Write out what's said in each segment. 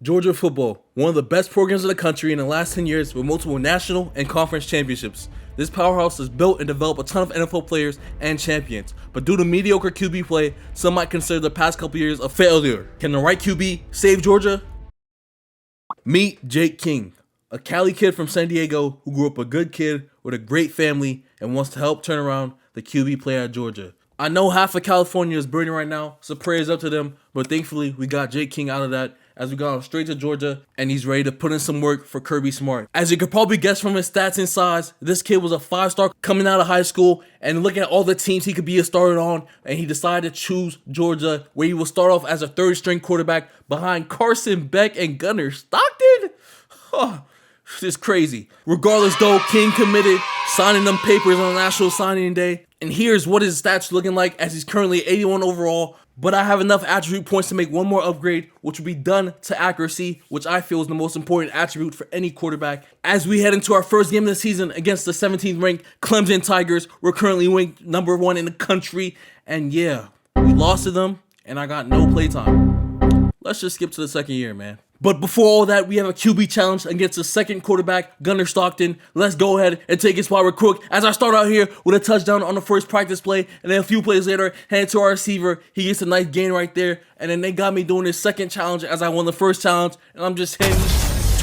Georgia football, one of the best programs in the country in the last 10 years with multiple national and conference championships. This powerhouse has built and developed a ton of NFL players and champions, but due to mediocre QB play, some might consider the past couple years a failure. Can the right QB save Georgia? Meet Jake King, a Cali kid from San Diego who grew up a good kid with a great family and wants to help turn around the QB play at Georgia. I know half of California is burning right now, so prayers up to them, but thankfully we got Jake King out of that as we got him straight to Georgia, and he's ready to put in some work for Kirby Smart. As you could probably guess from his stats and size, this kid was a 5-star coming out of high school, and look at all the teams he could be a starter on, and he decided to choose Georgia, where he will start off as a third-string quarterback behind Carson Beck and Gunnar Stockton? It's crazy. Regardless though, King committed, signing them papers on National Signing Day, and here's what his stats looking like as he's currently 81 overall, but I have enough attribute points to make one more upgrade, which will be done to accuracy, which I feel is the most important attribute for any quarterback. As we head into our first game of the season against the 17th ranked Clemson Tigers, we're currently ranked number 1 in the country, and yeah, we lost to them, and I got no playtime. Let's just skip to the second year, man. But before all that, we have a QB challenge against the second quarterback, Gunnar Stockton. Let's go ahead and take his spot real quick as I start out here with a touchdown on the first practice play, and then a few plays later, hand it to our receiver. He gets a nice gain right there, and then they got me doing this second challenge as I won the first challenge, and I'm just hitting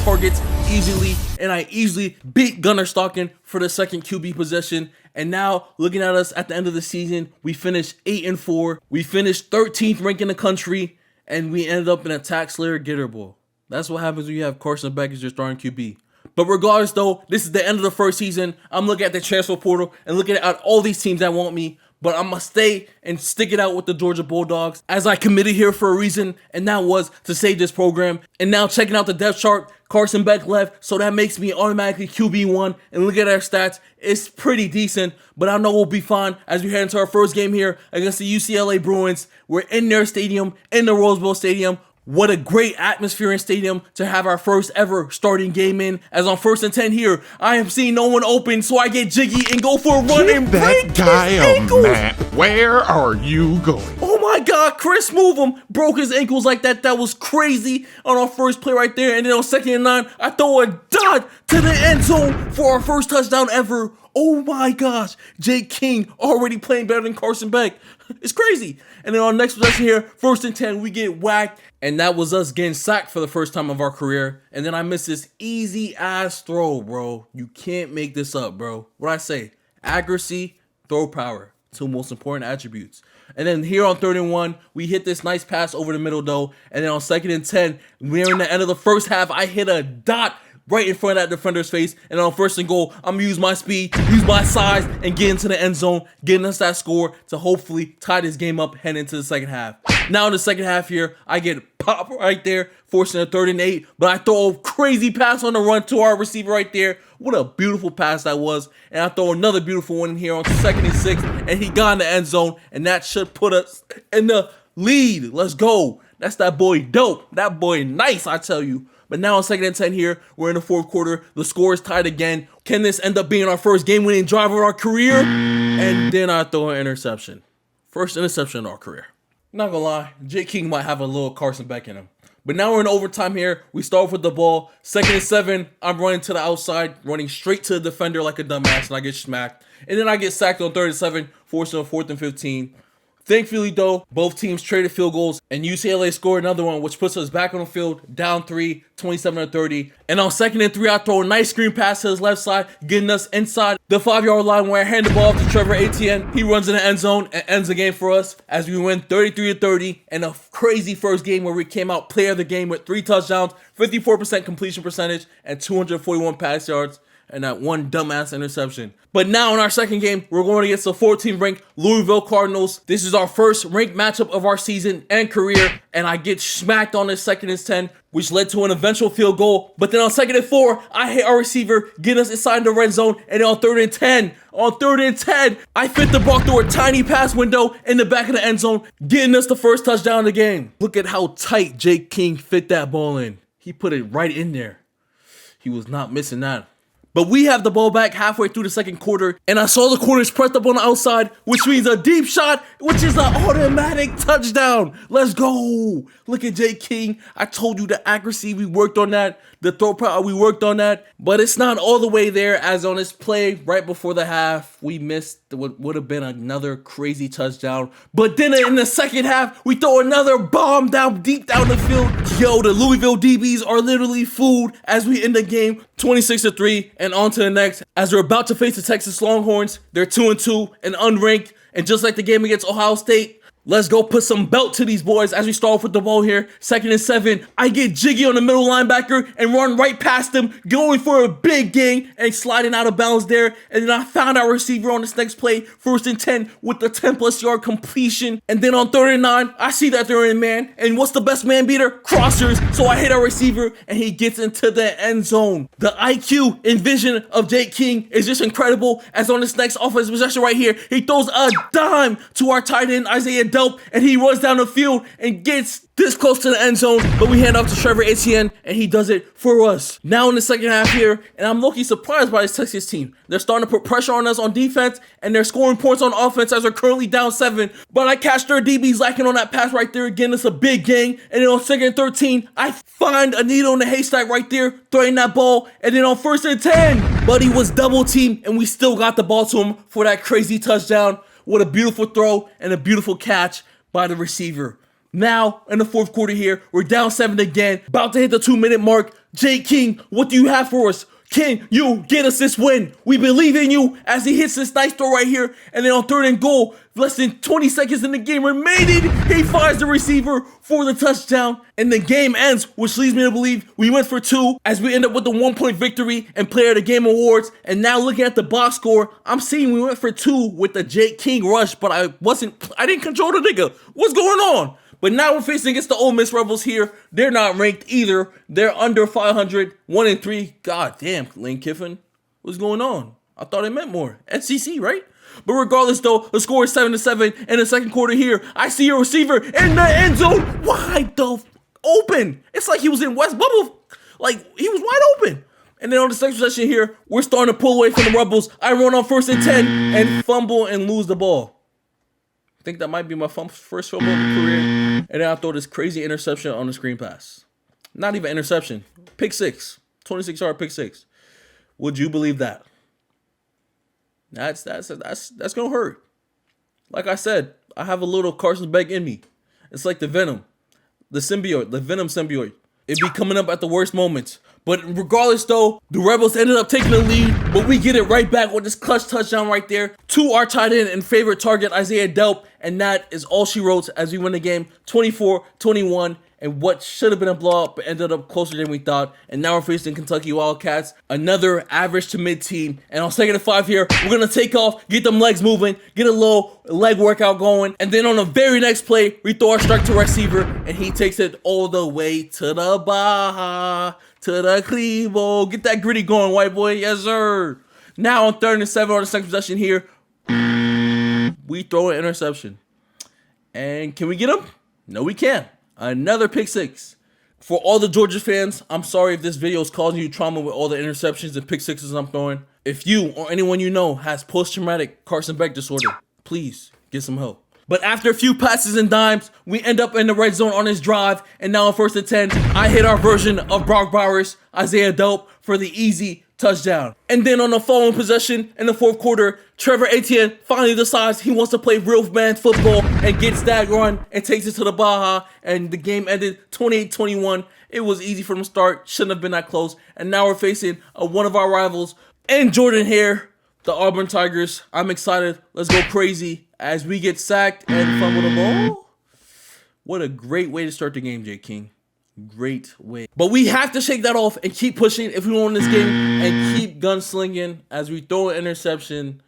targets easily, and I easily beat Gunnar Stockton for the second QB possession. And now, looking at us at the end of the season, we finished 8-4. We finished 13th ranked in the country, and we ended up in a Tax Slayer Gator Bowl. That's what happens when you have Carson Beck as your starting QB. But regardless though, this is the end of the first season. I'm looking at the transfer portal and looking at all these teams that want me. But I'm going to stay and stick it out with the Georgia Bulldogs as I committed here for a reason, and that was to save this program. And now checking out the depth chart, Carson Beck left, so that makes me automatically QB1. And look at our stats, it's pretty decent, but I know we'll be fine as we head into our first game here against the UCLA Bruins. We're in their stadium, in the Rose Bowl Stadium. What a great atmosphere in stadium to have our first ever starting game in. As on 1st and 10 here, I am seeing no one open, so I get jiggy and go for a run and break that guy his a ankles. map. Where are you going? Oh my God, Chris move him. Broke his ankles like that. That was crazy on our first play right there. And then on 2nd and 9, I throw a dot to the end zone for our first touchdown ever. Oh my gosh, Jake King already playing better than Carson Beck. It's crazy. And then on next possession here, 1st and 10, we get whacked. And that was us getting sacked for the first time of our career. And then I missed this easy ass throw, bro. You can't make this up, bro. What I say? Accuracy, throw power. 2 most important attributes. And then here on 3rd and 1, we hit this nice pass over the middle though. And then on 2nd and 10, we're in the end of the first half. I hit a dot right in front of that defender's face, and on 1st and goal, I'm gonna use my speed, use my size, and get into the end zone, getting us that score to hopefully tie this game up heading into the second half. Now in the second half here, I get popped right there, forcing a 3rd and 8, but I throw a crazy pass on the run to our receiver right there. What a beautiful pass that was, and I throw another beautiful one in here on 2nd and 6, and he got in the end zone, and that should put us in the lead. Let's go. That's that boy dope. That boy nice, I tell you. But now on 2nd and 10 here, we're in the 4th quarter. The score is tied again. Can this end up being our first game-winning drive of our career? And then I throw an interception. First interception in our career. Not gonna lie, Jake King might have a little Carson Beck in him. But now we're in overtime here. We start off with the ball. 2nd and 7, I'm running to the outside, running straight to the defender like a dumbass, and I get smacked. And then I get sacked on 3rd and 7, forcing a 4th and 15. Thankfully though, both teams traded field goals, and UCLA scored another one, which puts us back on the field, down 3, 27-30. And on 2nd and 3, I throw a nice screen pass to his left side, getting us inside the 5-yard line where I hand the ball off to Trevor Etienne. He runs in the end zone and ends the game for us as we win 33-30 in a crazy first game where we came out player of the game with 3 touchdowns, 54% completion percentage, and 241 pass yards, and that one dumbass interception. But now in our second game, we're going against the 14th ranked Louisville Cardinals. This is our first ranked matchup of our season and career, and I get smacked on this 2nd and 10, which led to an eventual field goal. But then on 2nd and 4, I hit our receiver, get us inside the red zone, and then on 3rd and 10, I fit the ball through a tiny pass window in the back of the end zone, getting us the first touchdown of the game. Look at how tight Jake King fit that ball in. He put it right in there. He was not missing that. But we have the ball back halfway through the second quarter, and I saw the corners pressed up on the outside, which means a deep shot, which is an automatic touchdown. Let's go. Look at Jake King. I told you the accuracy, we worked on that. The throw power, we worked on that. But it's not all the way there, as on this play right before the half, we missed what would have been another crazy touchdown. But then in the second half, we throw another bomb down deep down the field. Yo, the Louisville DBs are literally food as we end the game 26-3 and on to the next. As we're about to face the Texas Longhorns, they're 2-2 and unranked. And just like the game against Ohio State, let's go put some belt to these boys as we start off with the ball here. 2nd and 7. I get jiggy on the middle linebacker and run right past him, going for a big gain and sliding out of bounds there. And then I found our receiver on this next play, 1st and 10 with the 10+ yard completion. And then on 3rd and 9, I see that they're in man. And what's the best man beater? Crossers. So I hit our receiver and he gets into the end zone. The IQ and vision of Jake King is just incredible, as on this next offensive possession right here, he throws a dime to our tight end, Isaiah Delp, and he runs down the field and gets this close to the end zone, but we hand off to Trevor Etienne, and he does it for us. Now in the second half here, and I'm low-key surprised by this Texas team. They're starting to put pressure on us on defense, and they're scoring points on offense as we're currently down 7. But I catch their DBs lacking on that pass right there again. It's a big gain. And then on 2nd and 13, I find a needle in the haystack right there, throwing that ball. And then on 1st and 10, Buddy was double teamed, and we still got the ball to him for that crazy touchdown. What a beautiful throw and a beautiful catch by the receiver. Now, in the 4th quarter here, we're down 7 again, about to hit the 2-minute mark. Jake King, what do you have for us? Can you get us this win? We believe in you, as he hits this nice throw right here. And then on 3rd and goal, less than 20 seconds in the game remaining, he finds the receiver for the touchdown. And the game ends, which leads me to believe we went for 2, as we end up with the 1-point victory and player of the game awards. And now looking at the box score, I'm seeing we went for 2 with the Jake King rush, but I didn't control the nigga. What's going on? But now we're facing against the Ole Miss Rebels here. They're not ranked either. They're under 500, 1-3. God damn, Lane Kiffin. What's going on? I thought it meant more. SEC, right? But regardless, though, the score is 7-7 in the second quarter here. I see a receiver in the end zone. Wide open. It's like he was in West Bubble. Like, he was wide open. And then on the second possession here, we're starting to pull away from the Rebels. I run on 1st and 10 and fumble and lose the ball. I think that might be my first fumble of the career. And then I throw this crazy interception on the screen pass. Not even interception. Pick 6. 26-yard pick 6. Would you believe that? That's gonna hurt. Like I said, I have a little Carson Beck in me. It's like the Venom. The Venom symbiote. It be coming up at the worst moments. But regardless, though, the Rebels ended up taking the lead, but we get it right back with this clutch touchdown right there to our tight end and favorite target, Isaiah Delp, and that is all she wrote as we win the game 24-21, and what should have been a blowout but ended up closer than we thought. And now we're facing Kentucky Wildcats, another average to mid team. And on 2nd and 5 here, we're going to take off, get them legs moving, get a little leg workout going, and then on the very next play, we throw our strike to receiver, and he takes it all the way to the Baja, to the Clevo. Get that gritty going, white boy. Yes, sir. Now on 3rd and 7 on the second possession here, we throw an interception. And can we get him? No, we can't. Another pick 6. For all the Georgia fans, I'm sorry if this video is causing you trauma with all the interceptions and pick 6s I'm throwing. If you or anyone you know has post-traumatic Carson Beck disorder, please get some help. But after a few passes and dimes, we end up in the red zone on this drive. And now on 1st and 10, I hit our version of Brock Bowers, Isaiah Delp, for the easy touchdown. And then on the following possession in the 4th quarter, Trevor Etienne finally decides he wants to play real man football and gets that run and takes it to the Baja. And the game ended 28-21. It was easy from the start. Shouldn't have been that close. And now we're facing one of our rivals and Jordan Hare, the Auburn Tigers. I'm excited. Let's go crazy as we get sacked and fumble the ball. What a great way to start the game, Jake King. Great way. But we have to shake that off and keep pushing if we want this game and keep gunslinging as we throw an interception.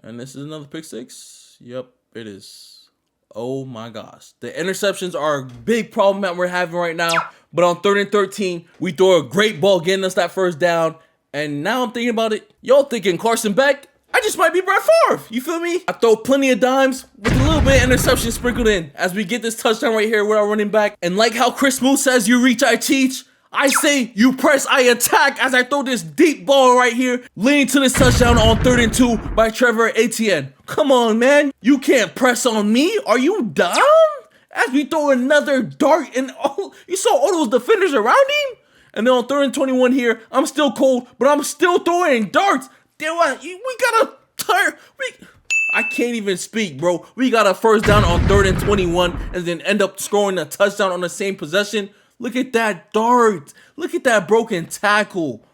And this is another pick 6. Yep, it is. Oh my gosh. The interceptions are a big problem that we're having right now. But on 3rd and 13, we throw a great ball getting us that first down. And now I'm thinking about it. Y'all thinking Carson Beck? I just might be Brett Favre. You feel me? I throw plenty of dimes with a little bit of interception sprinkled in as we get this touchdown right here with our running back. And like how Chris Moose says, you reach, I teach. I say you press, I attack as I throw this deep ball right here, leading to this touchdown on 3rd and 2 by Trevor Etienne. Come on, man. You can't press on me. Are you dumb? As we throw another dart and you saw all those defenders around him? And then on 3rd and 21 here, I'm still cold, but I'm still throwing darts. Damn, we gotta tire. I can't even speak, bro. We got a first down on 3rd and 21 and then end up scoring a touchdown on the same possession. Look at that dart. Look at that broken tackle.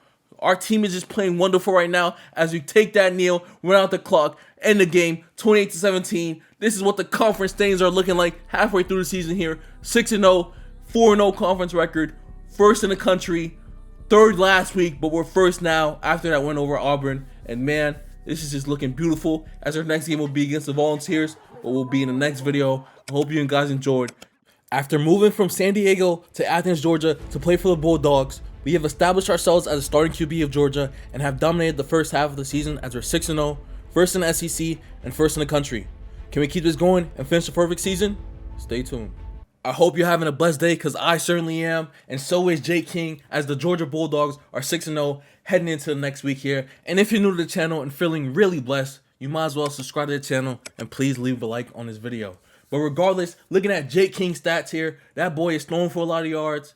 Our team is just playing wonderful right now as we take that kneel, run out the clock, end the game 28-17. This is what the conference things are looking like halfway through the season here. 6-0, 4-0 conference record, first in the country, third last week, but we're first now after that win over Auburn. And man, this is just looking beautiful as our next game will be against the Volunteers, but we'll be in the next video. I hope you guys enjoyed. After moving from San Diego to Athens, Georgia to play for the Bulldogs, we have established ourselves as a starting QB of Georgia and have dominated the first half of the season as we're 6-0, first in the SEC, and first in the country. Can we keep this going and finish the perfect season? Stay tuned. I hope you're having a blessed day because I certainly am, and so is Jake King as the Georgia Bulldogs are 6-0 heading into the next week here. And if you're new to the channel and feeling really blessed, you might as well subscribe to the channel and please leave a like on this video. But regardless, looking at Jake King's stats here, that boy is throwing for a lot of yards.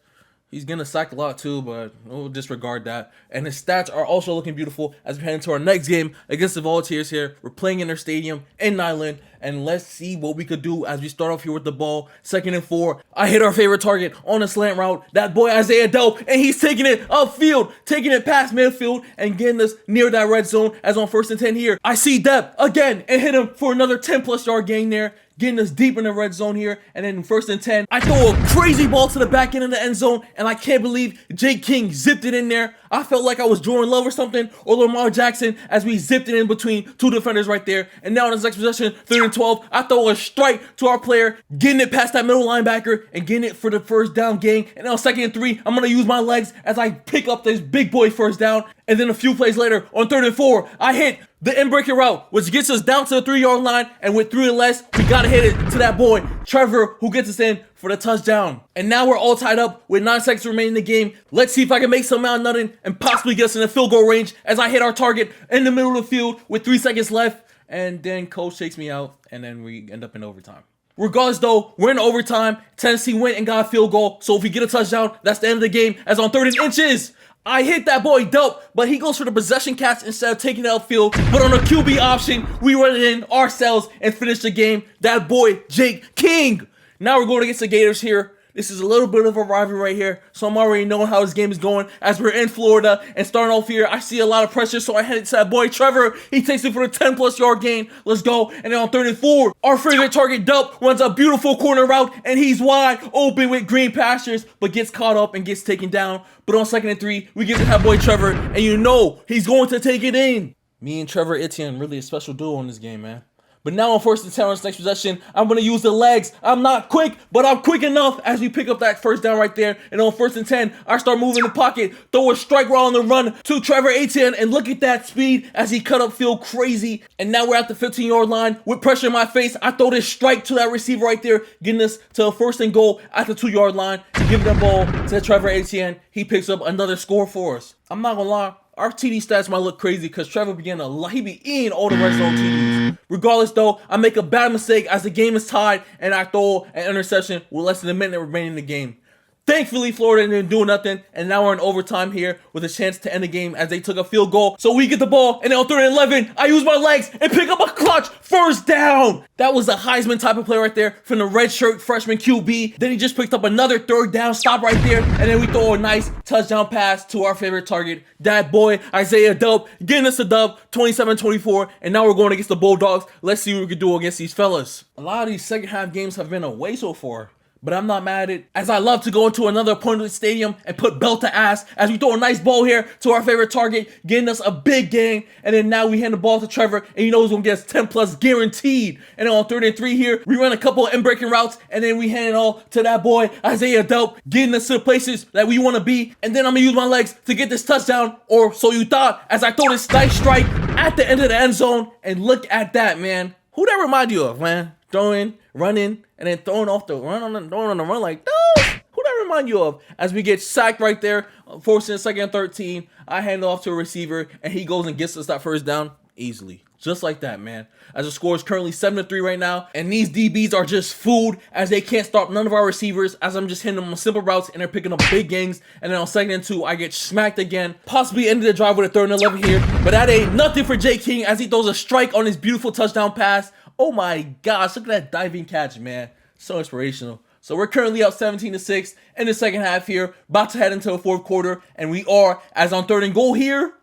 He's gonna sack a lot too, but we'll disregard that. And his stats are also looking beautiful as we head into our next game against the Volunteers here. We're playing in their stadium in Nyland, and let's see what we could do as we start off here with the ball. 2nd and 4. I hit our favorite target on a slant route. That boy Isaiah Dope, and he's taking it upfield, taking it past midfield, and getting us near that red zone as on 1st and 10 here. I see Depp again and hit him for another 10+ yard gain there, getting us deep in the red zone here. And then 1st and 10, I throw a crazy ball to the back end of the end zone, and I can't believe Jake King zipped it in there. I felt like I was Jordan Love or something, or Lamar Jackson, as we zipped it in between two defenders right there. And now in this next possession, 3rd and 12, I throw a strike to our player, getting it past that middle linebacker and getting it for the first down gain. And now 2nd and 3, I'm gonna use my legs as I pick up this big boy first down. And then a few plays later, on 3rd and 4, I hit the in-breaking route, which gets us down to the 3-yard line, and with 3 or less, we gotta hit it to that boy, Trevor, who gets us in for the touchdown. And now we're all tied up with 9 seconds remaining in the game. Let's see if I can make some out of nothing and possibly get us in the field goal range as I hit our target in the middle of the field with 3 seconds left. And then coach takes me out, and then we end up in overtime. Regardless though, we're in overtime. Tennessee went and got a field goal, so if we get a touchdown, that's the end of the game as on 3rd and inches. I hit that boy Dope, but he goes for the possession catch instead of taking it outfield. But on a QB option, we run it in ourselves and finish the game. That boy, Jake King. Now we're going against the Gators here. This is a little bit of a rivalry right here, so I'm already knowing how this game is going as we're in Florida. And starting off here, I see a lot of pressure, so I head it to that boy Trevor. He takes it for the 10+ yard gain. Let's go. And then on 3rd and 4, our favorite target, Dope, runs a beautiful corner route, and he's wide open with green pastures, but gets caught up and gets taken down. But on 2nd and 3, we get to that boy Trevor, and you know he's going to take it in. Me and Trevor Etienne, really a special duo in this game, man. But now on 1st and 10 on this next possession, I'm going to use the legs. I'm not quick, but I'm quick enough as we pick up that first down right there. And on 1st and 10, I start moving the pocket, throw a strike route on the run to Trevor Etienne, and look at that speed as he cut up field crazy. And now we're at the 15-yard line with pressure in my face. I throw this strike to that receiver right there, getting us to a 1st and goal at the 2-yard line. Give that ball to Trevor Etienne. He picks up another score for us. I'm not going to lie. Our TD stats might look crazy because Trevor began he be eating all the red zone TDs. Regardless though, I make a bad mistake as the game is tied and I throw an interception with less than a minute remaining in the game. Thankfully, Florida didn't do nothing, and now we're in overtime here with a chance to end the game as they took a field goal. So we get the ball, and then on 3rd and 11, I use my legs and pick up a clutch first down. That was a Heisman type of play right there from the redshirt freshman QB. Then he just picked up another 3rd down stop right there, and then we throw a nice touchdown pass to our favorite target, that boy Isaiah Dope, getting us a dub, 27-24, and now we're going against the Bulldogs. Let's see what we can do against these fellas. A lot of these second half games have been away so far, but I'm not mad at it, as I love to go into another opponent's stadium and put belt to ass as we throw a nice ball here to our favorite target, getting us a big gain. And then now we hand the ball to Trevor, and you know he's going to get us 10+ guaranteed. And then on 3rd and 3 here, we run a couple of in-breaking routes, and then we hand it all to that boy, Isaiah Dope, getting us to the places that we want to be. And then I'm going to use my legs to get this touchdown, or so you thought, as I throw this nice strike at the end of the end zone. And look at that, man. Who that remind you of, man? Throwing, running, and then throwing off the run on the run like, no. Who that remind you of, as we get sacked right there, forcing a 2nd and 13. I hand it off to a receiver, and he goes and gets us that first down easily. Just like that, man. As the score is currently 7-3 right now, and these DBs are just food as they can't stop none of our receivers as I'm just hitting them on simple routes and they're picking up big gains. And then on 2nd and 2, I get smacked again. Possibly ended the drive with a 3rd and 11 here, but that ain't nothing for Jake King as he throws a strike on his beautiful touchdown pass. Oh my gosh, look at that diving catch, man. So inspirational. So we're currently up 17-6 in the second half here, about to head into the 4th quarter, and we are, as on 3rd and goal here,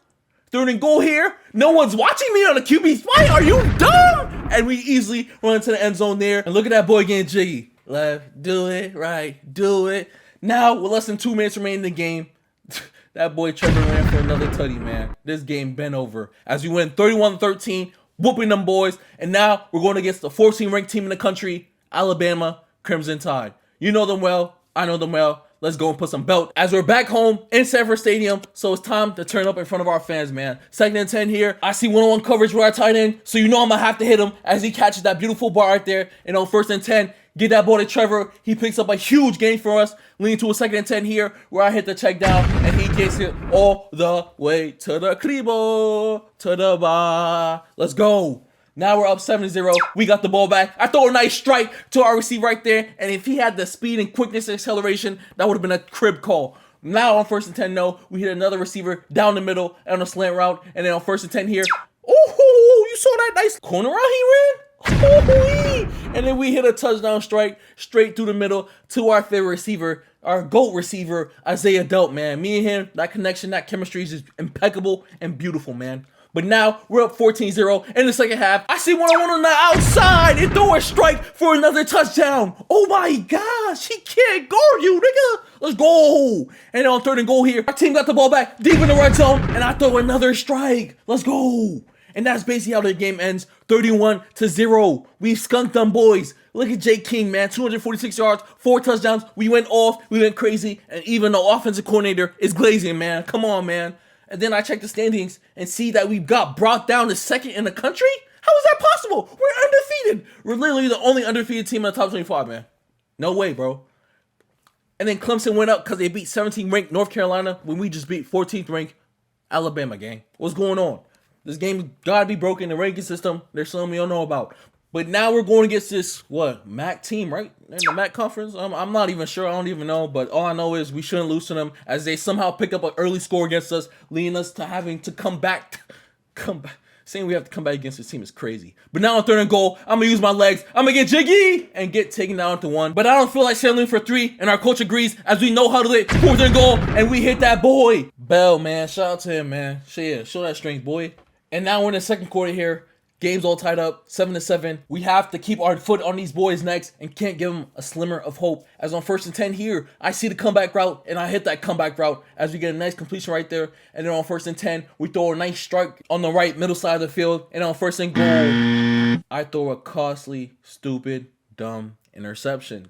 no one's watching me on the QB spy. Are you dumb? And we easily run into the end zone there. And look at that boy getting jiggy. Left, do it, right, do it. Now, with less than 2 minutes remaining in the game, that boy Trevor ran for another tutty, man. This game bent over. As we win 31-13, whooping them boys. And now we're going against the 14th ranked team in the country, Alabama Crimson Tide. You know them well. I know them well. Let's go and put some belt as we're back home in Sanford Stadium. So it's time to turn up in front of our fans, man. 2nd and 10 here. I see one-on-one coverage with our tight end. So you know I'm going to have to hit him as he catches that beautiful ball right there. And on 1st and 10, get that ball to Trevor. He picks up a huge gain for us. Leading to a 2nd and 10 here where I hit the check down. And he gets it all the way to the Kribo, to the bar. Let's go. Now we're up 7-0. We got the ball back. I throw a nice strike to our receiver right there. And if he had the speed and quickness and acceleration, that would have been a crib call. Now on 1st and 10, no. We hit another receiver down the middle on a slant route. And then on 1st and 10 here. Oh, you saw that nice corner route he ran? Oh, and then we hit a touchdown strike straight through the middle to our favorite receiver, our GOAT receiver, Isaiah Delp, man. Me and him, that connection, that chemistry is just impeccable and beautiful, man. But now we're up 14-0 in the second half. I see one-on-one on the outside and throw a strike for another touchdown. Oh my gosh, he can't guard you, nigga. Let's go. And on 3rd and goal here, our team got the ball back deep in the red zone, and I throw another strike. Let's go. And that's basically how the game ends, 31-0. We skunked them boys. Look at Jake King, man, 246 yards, 4 touchdowns. We went off, we went crazy, and even the offensive coordinator is glazing, man. Come on, man. And then I check the standings and see that we got brought down to 2nd in the country? How is that possible? We're undefeated. We're literally the only undefeated team in the top 25, man. No way, bro. And then Clemson went up because they beat 17th ranked North Carolina when we just beat 14th ranked Alabama, gang. What's going on? This game gotta be broken. The ranking system, there's something we don't know about. But now we're going against this, MAC team, right? In the MAC conference? I'm not even sure. I don't even know. But all I know is we shouldn't lose to them as they somehow pick up an early score against us, leading us to having to come back. Saying we have to come back against this team is crazy. But now on 3rd and goal, I'm going to use my legs. I'm going to get jiggy and get taken down to 1. But I don't feel like settling for 3. And our coach agrees as we know how to hit 4th and goal. And we hit that boy. Bell, man. Shout out to him, man. Show that strength, boy. And now we're in the 2nd quarter here. Game's all tied up, 7-7. We have to keep our foot on these boys' necks and can't give them a slimmer of hope. As on 1st and 10 here, I see the comeback route and I hit that comeback route as we get a nice completion right there. And then on 1st and 10, we throw a nice strike on the right middle side of the field. And on 1st and goal, I throw a costly, stupid, dumb interception.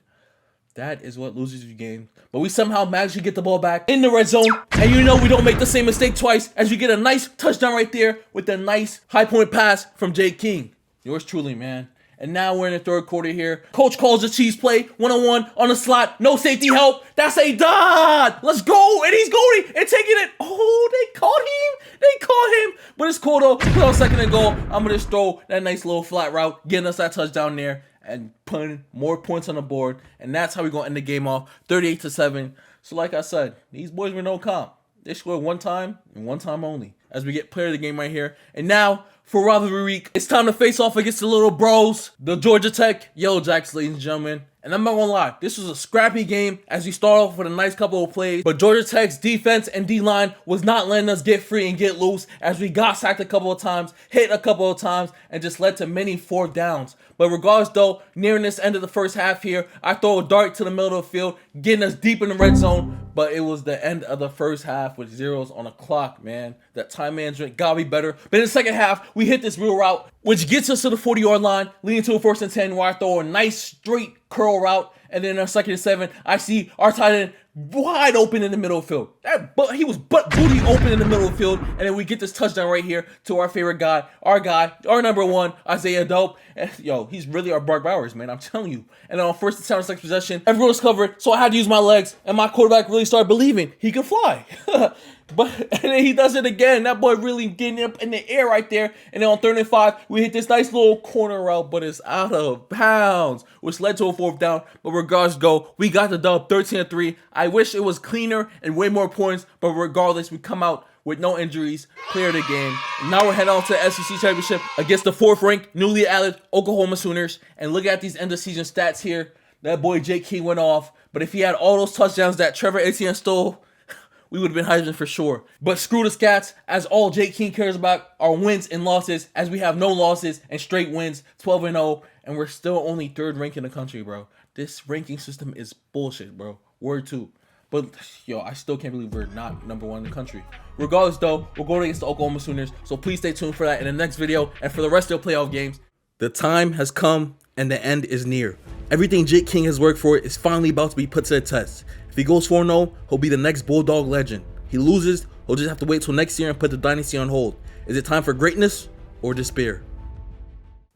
That is what loses you game. But we somehow managed to get the ball back in the red zone. And you know we don't make the same mistake twice as we get a nice touchdown right there with a nice high point pass from Jake King. Yours truly, man. And now we're in the 3rd quarter here. Coach calls a cheese play, 1-on-1 on the slot. No safety help. That's a dot. Let's go. And he's going and taking it. Oh, they caught him. But it's cool though. Put on 2nd and goal. I'm going to just throw that nice little flat route, getting us that touchdown there and putting more points on the board. And that's how we're going to end the game off, 38-7. So like I said, these boys were no comp. They scored one time and one time only as we get player of the game right here. And now for rivalry week, it's time to face off against the little bros, the Georgia Tech Yellow Jacks, ladies and gentlemen. And I'm not gonna lie, this was a scrappy game as we start off with a nice couple of plays. But Georgia Tech's defense and D-line was not letting us get free and get loose as we got sacked a couple of times, hit a couple of times, and just led to many 4th downs. But regardless though, nearing this end of the first half here, I throw a dart to the middle of the field, getting us deep in the red zone. But it was the end of the first half with zeros on the clock, man. That time management gotta be better. But in the second half, we hit this wheel route, which gets us to the 40-yard line, leading to a 1st and 10 where I throw a nice straight curl route. And then on 2nd and 7, I see our tight end wide open in the middle of the field. He was butt booty open in the middle of the field, and then we get this touchdown right here to our favorite guy, our number one, Isaiah Dope. And, yo, he's really our Brock Bowers, man. I'm telling you. And on first and 7 seconds possession, everyone was covered, so I had to use my legs, and my quarterback really started believing he could fly. And then he does it again. That boy really getting up in the air right there. And then on 3rd and 5, we hit this nice little corner route, but it's out of bounds, which led to a 4th down. But regardless, we got the dub 13-3. I wish it was cleaner and way more points, but regardless, we come out with no injuries, clear the game. And now we're heading on to the SEC Championship against the 4th ranked, newly added Oklahoma Sooners. And look at these end of season stats here. That boy Jake King went off, but if he had all those touchdowns that Trevor Etienne stole, we would have been Heisman for sure. But screw the scats, as all Jake King cares about are wins and losses, as we have no losses and straight wins, 12-0, and we're still only 3rd ranked in the country, bro. This ranking system is bullshit, bro. Word 2. But, yo, I still can't believe we're not number 1 in the country. Regardless, though, we're going against the Oklahoma Sooners, so please stay tuned for that in the next video and for the rest of the playoff games. The time has come, and the end is near. Everything Jake King has worked for is finally about to be put to the test. If he goes 4-0, he'll be the next Bulldog legend. He loses, he'll just have to wait till next year and put the dynasty on hold. Is it time for greatness or despair?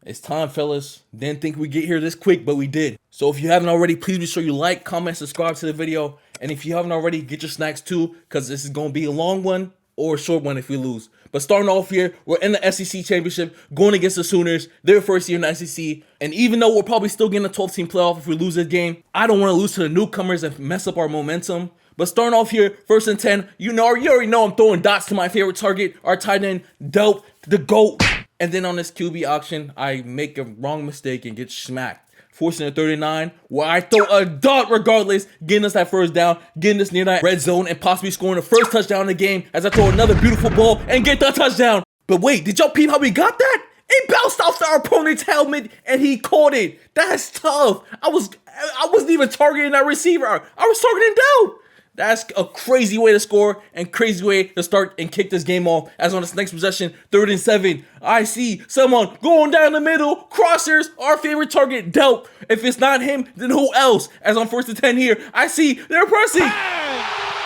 It's time, fellas. Didn't think we'd get here this quick, but we did. So if you haven't already, please be sure you like, comment, subscribe to the video. And if you haven't already, get your snacks too, because this is going to be a long one or a short one if we lose. But starting off here, we're in the SEC Championship, going against the Sooners, their first year in the SEC. And even though we're probably still getting a 12-team playoff if we lose this game, I don't want to lose to the newcomers and mess up our momentum. But starting off here, 1st and 10, you already know I'm throwing dots to my favorite target, our tight end, Dope, the GOAT. And then on this QB auction, I make a wrong mistake and get smacked. Forcing a 39, where I throw a dart regardless, getting us that 1st down, getting us near that red zone, and possibly scoring the 1st touchdown of the game as I throw another beautiful ball and get the touchdown. But wait, did y'all peep how we got that? It bounced off our opponent's helmet and he caught it. That's tough. I wasn't even targeting that receiver. I was targeting Dope. That's a crazy way to score and crazy way to start and kick this game off. As on this next possession, 3rd and 7, I see someone going down the middle, crossers, our favorite target, Dope. If it's not him, then who else? As on 1st and 10 here, I see they're pressing.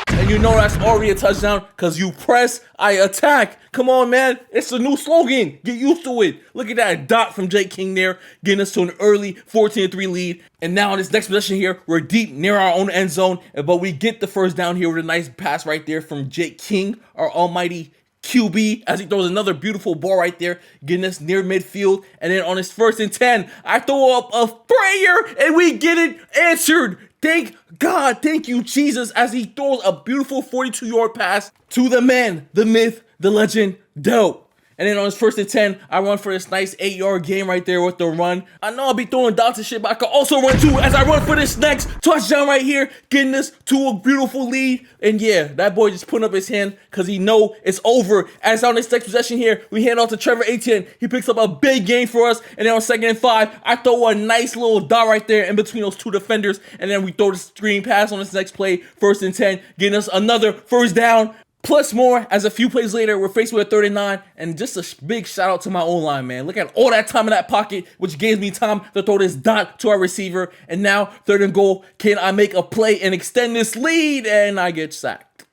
And you know that's already a touchdown because you press, I attack. Come on, man. It's a new slogan. Get used to it. Look at that dot from Jake King there, getting us to an early 14-3 lead. And now in this next possession here, we're deep near our own end zone, but we get the 1st down here with a nice pass right there from Jake King, our almighty QB, as he throws another beautiful ball right there, getting us near midfield. And then on his 1st and 10, I throw up a prayer and we get it answered. Thank God, thank you, Jesus, as he throws a beautiful 42-yard pass to the man, the myth, the legend, Dope. And then on his 1st and 10, I run for this nice 8-yard gain right there with the run. I know I'll be throwing dots and shit, but I could also run too as I run for this next touchdown right here, getting us to a beautiful lead. And yeah, that boy just putting up his hand because he know it's over. As on this next possession here, we hand off to Trevor Etienne. He picks up a big gain for us. And then on 2nd and 5, I throw a nice little dot right there in between those 2 defenders. And then we throw the screen pass on this next play, 1st and 10, getting us another 1st down. Plus more, as a few plays later, we're faced with a 3rd and 9, and just a big shout out to my O-line, man. Look at all that time in that pocket, which gave me time to throw this dot to our receiver. And now, 3rd and goal, can I make a play and extend this lead? And I get sacked.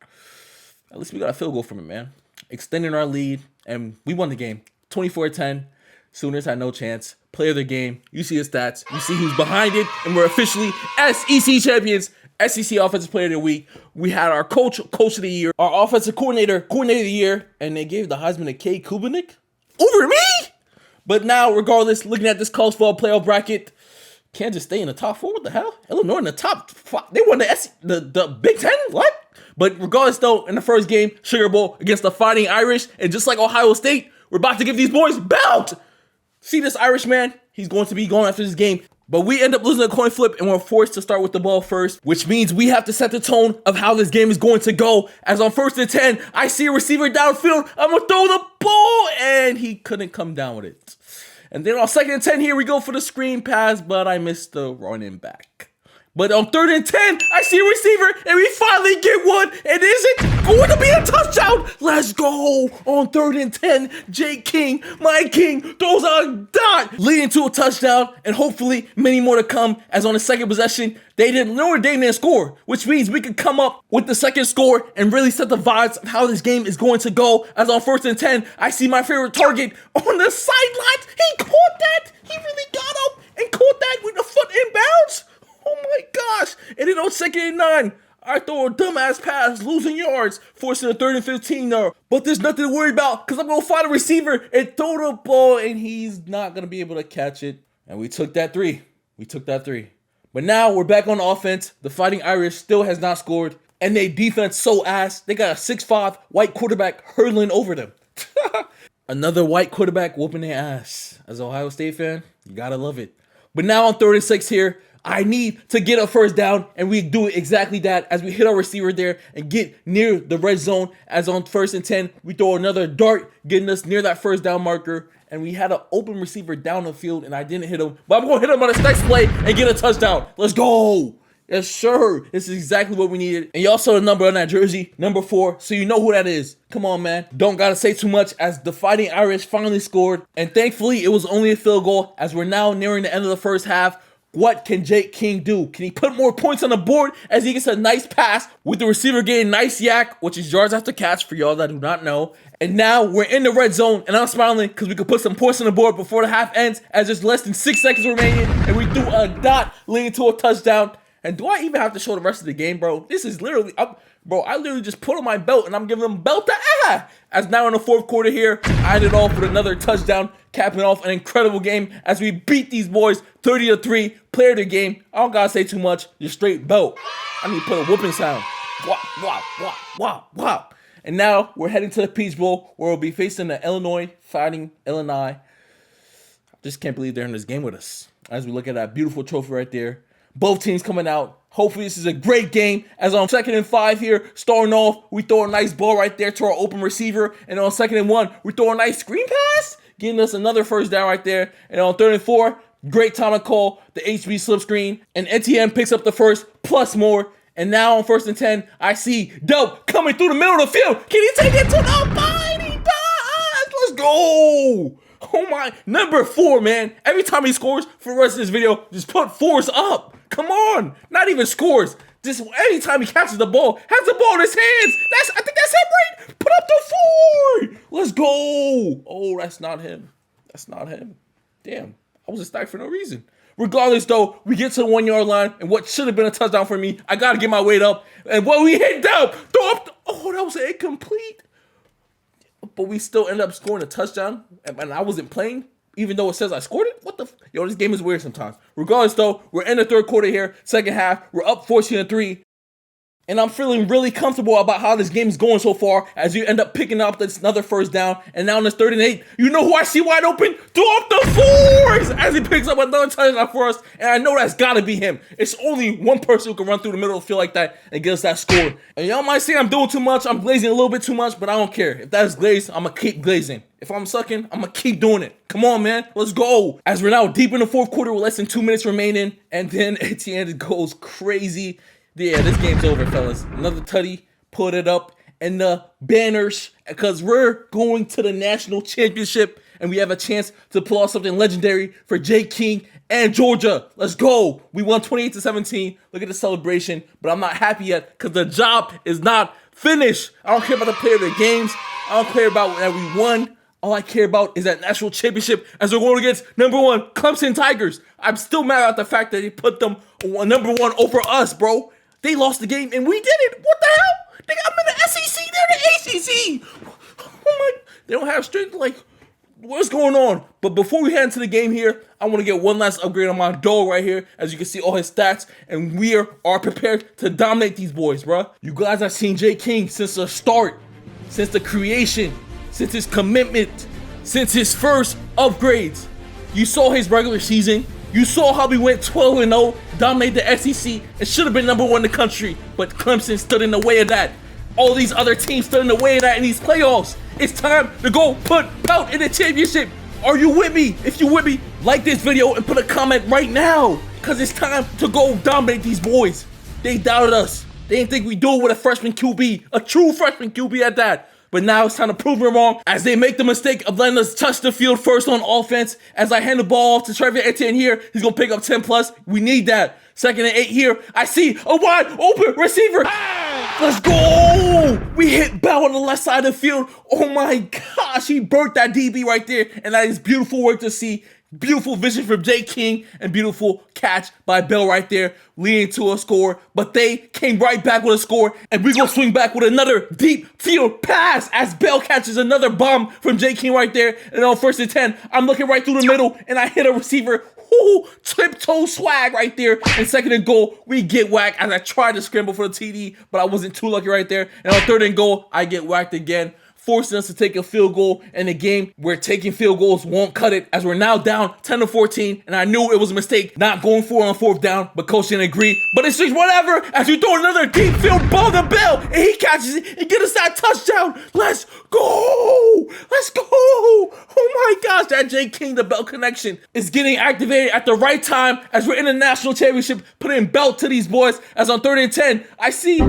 At least we got a field goal from it, man. Extending our lead, and we won the game. 24-10. Sooners had no chance. Player of the game. You see the stats. You see who's behind it, and we're officially SEC champions. SEC Offensive Player of the Week. We had our coach of the year, our offensive coordinator of the year, and they gave the Heisman to Cade Klubnik over me. But now, regardless, looking at this college football playoff bracket, Kansas stay in the top 4. What the hell? Illinois in the top 5. They won the Big Ten. What? But regardless, though, in the first game, Sugar Bowl against the Fighting Irish, and just like Ohio State, we're about to give these boys belt. See this Irish man? He's going to be going after this game. But we end up losing a coin flip and we're forced to start with the ball first, which means we have to set the tone of how this game is going to go. As on 1st and 10, I see a receiver downfield. I'm going to throw the ball, and he couldn't come down with it. And then on 2nd and 10 here, we go for the screen pass, but I missed the running back. But on 3rd and 10, I see a receiver, and we finally get one, and is it going to be a touchdown? Let's go! On 3rd and 10, Jake King, my king, throws a dot, leading to a touchdown, and hopefully many more to come, as on the second possession, Notre Dame didn't score, which means we could come up with the second score and really set the vibes of how this game is going to go. As on 1st and 10, I see my favorite target on the sidelines. He caught that! He really got up and caught that with the foot inbounds. Oh my gosh! And then on 2nd and 9, I throw a dumbass pass, losing yards, forcing a 3rd and 15 there. But there's nothing to worry about because I'm going to find a receiver and throw the ball, and he's not going to be able to catch it. And we took that 3. But now we're back on offense. The Fighting Irish still has not scored, and they defense so ass. They got a 6'5" white quarterback hurdling over them. Another white quarterback whooping their ass. As an Ohio State fan, you gotta love it. But now on 3rd and 6 here, I need to get a first down, and we do exactly that as we hit our receiver there and get near the red zone. As on 1st and 10, we throw another dart, getting us near that first down marker, and we had an open receiver down the field, and I didn't hit him, but I'm going to hit him on this next play and get a touchdown. Let's go. Yes, sure. This is exactly what we needed. And y'all saw the number on that jersey, number 4, so you know who that is. Come on, man. Don't gotta say too much as the Fighting Irish finally scored, and thankfully it was only a field goal as we're now nearing the end of the first half. What can Jake King do? Can he put more points on the board as he gets a nice pass with the receiver getting nice yak, which is yards after catch for y'all that do not know. And now we're in the red zone, and I'm smiling because we could put some points on the board before the half ends as there's less than 6 seconds remaining, and we threw a dot leading to a touchdown. And do I even have to show the rest of the game, bro? This is literally, bro, I literally just put on my belt, and I'm giving them belt to As now in the 4th quarter here, I ended off with another touchdown, capping off an incredible game as we beat these boys 30-3, player of the game. I don't gotta say too much, just straight belt. I need to put a whooping sound. Wah, wah, wah, wah, wah. And now we're heading to the Peach Bowl where we'll be facing the Illinois Fighting Illini. I just can't believe they're in this game with us. As we look at that beautiful trophy right there. Both teams coming out. Hopefully this is a great game. As on 2nd and 5 here, starting off, we throw a nice ball right there to our open receiver. And on 2nd and 1, we throw a nice screen pass, getting us another first down right there. And on 3rd and 4, great time to call the HB slip screen. And NTM picks up the first plus more. And now on 1st and 10, I see Dope coming through the middle of the field. Can he take it to the body? He does. Let's go. Oh my, number 4, man. Every time he scores for the rest of this video, just put 4s up. Come on, not even scores. Just anytime he catches the ball, has the ball in his hands. I think that's him, right? Put up the 4. Let's go. Oh, that's not him. Damn, I was a stack for no reason. Regardless, though, we get to the 1-yard line, and what should have been a touchdown for me, I got to get my weight up. And when we hit down, throw up, that was incomplete. But we still end up scoring a touchdown, and I wasn't playing, even though it says I scored it. What the Yo, this game is weird sometimes. Regardless, though, we're in the 3rd quarter here, second half. We're up 14-3. And I'm feeling really comfortable about how this game is going so far as you end up picking up this another first down. And now in this 3rd and 8, you know who I see wide open? Throw up the 4s as he picks up another touchdown for us. And I know that's got to be him. It's only one person who can run through the middle of the field like that and get us that score. And y'all might say I'm doing too much. I'm glazing a little bit too much, but I don't care. If that's glazed, I'm going to keep glazing. If I'm sucking, I'm going to keep doing it. Come on, man. Let's go. As we're now deep in the 4th quarter with less than 2 minutes remaining. And then Etienne goes crazy. Yeah, this game's over, fellas. Another tutty, put it up in the banners because we're going to the national championship and we have a chance to pull off something legendary for Jake King and Georgia. Let's go. We won 28-17. Look at the celebration, but I'm not happy yet because the job is not finished. I don't care about the player of the games. I don't care about that we won. All I care about is that national championship as we're going against number 1 Clemson Tigers. I'm still mad at the fact that they put them number 1 over us, bro. They lost the game, and we did it. What the hell? I'm in the SEC. They're the ACC. Oh my! They don't have strength. Like, what's going on? But before we head into the game here, I want to get one last upgrade on my dog right here. As you can see, all his stats, and we are prepared to dominate these boys, bro. You guys have seen Jake King since the start, since the creation, since his commitment, since his first upgrades. You saw his regular season. You saw how we went 12-0, dominated the SEC. It should have been number 1 in the country, but Clemson stood in the way of that. All these other teams stood in the way of that in these playoffs. It's time to go put Pelt in the championship. Are you with me? If you with me, like this video and put a comment right now. because it's time to go dominate these boys. They doubted us. They didn't think we'd do it with a freshman QB, a true freshman QB at that. But now it's time to prove them wrong as they make the mistake of letting us touch the field first on offense. As I hand the ball off to Trevor Etienne here, he's going to pick up 10 plus. We need that. 2nd and 8 here. I see a wide open receiver. Let's go. We hit Bell on the left side of the field. Oh my gosh, he burnt that DB right there. And that is beautiful work to see. Beautiful vision from Jake King and beautiful catch by Bell right there, leading to a score. But they came right back with a score, and we're going to swing back with another deep field pass as Bell catches another bomb from Jake King right there. And on 1st and 10, I'm looking right through the middle, and I hit a receiver. Ooh, tiptoe swag right there. And 2nd and goal, we get whacked as I tried to scramble for the TD, but I wasn't too lucky right there. And on 3rd and goal, I get whacked again, forcing us to take a field goal in a game where taking field goals won't cut it, as we're now down 10-14, and I knew it was a mistake not going for it on 4th down, but coach didn't agree. But it's just whatever, as we throw another deep field ball to Bell, and he catches it and gets us that touchdown. Let's go! Let's go! Oh my gosh, that Jake King to Bell connection is getting activated at the right time as we're in the national championship, putting belt to these boys. As on 3rd and 10, I see...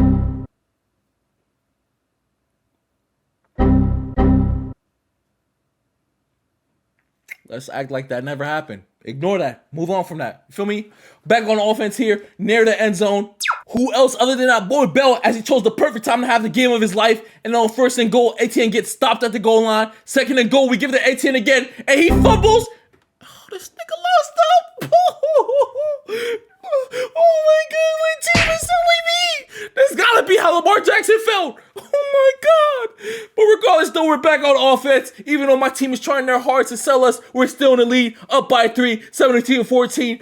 Let's act like that never happened. Ignore that. Move on from that. You feel me? Back on offense here, near the end zone. Who else other than that boy Bell, as he chose the perfect time to have the game of his life. And on 1st and goal, Etienne gets stopped at the goal line. 2nd and goal, we give it to Etienne again, and he fumbles. Oh, this nigga lost up. Oh my God, my team is selling me. That's gotta be how Lamar Jackson felt. Oh my God. But regardless, though, we're back on offense. Even though my team is trying their hardest to sell us, we're still in the lead, up by 3, 17-14.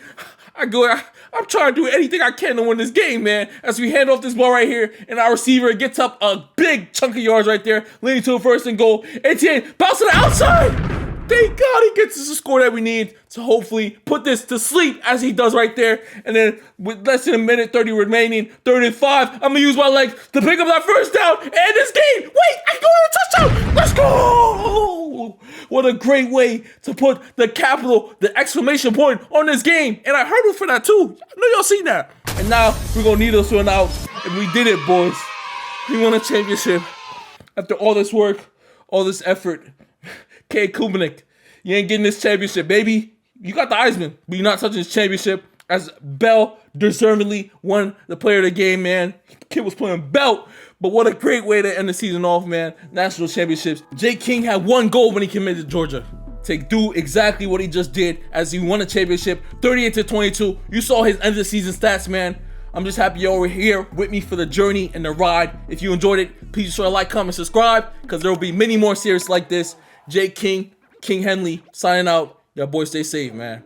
I'm trying to do anything I can to win this game, man. As we hand off this ball right here, and our receiver gets up a big chunk of yards right there, leading to a 1st and goal. Etienne, bounce to the outside. Thank God he gets us the score that we need to hopefully put this to sleep, as he does right there. And then with less than a minute 30 remaining, 3rd and 5, I'm going to use my legs to pick up that 1st down and end this game. Wait, I go on a touchdown. Let's go. What a great way to put the exclamation point on this game. And I heard him for that too. I know y'all seen that. And now we're going to need us one out. And we did it, boys. We won a championship. After all this work, all this effort. Cade Klubnik, you ain't getting this championship, baby. You got the Heisman, but you're not touching this championship. As Bell deservedly won the player of the game, man. Kid was playing belt, but what a great way to end the season off, man. National championships. Jake King had 1 goal when he committed to Georgia to do exactly what he just did as he won a championship, 38-22. You saw his end of the season stats, man. I'm just happy y'all were here with me for the journey and the ride. If you enjoyed it, please be sure to like, comment, subscribe, because there will be many more series like this. Jake King, King Henley, signing out. Y'all boys stay safe, man.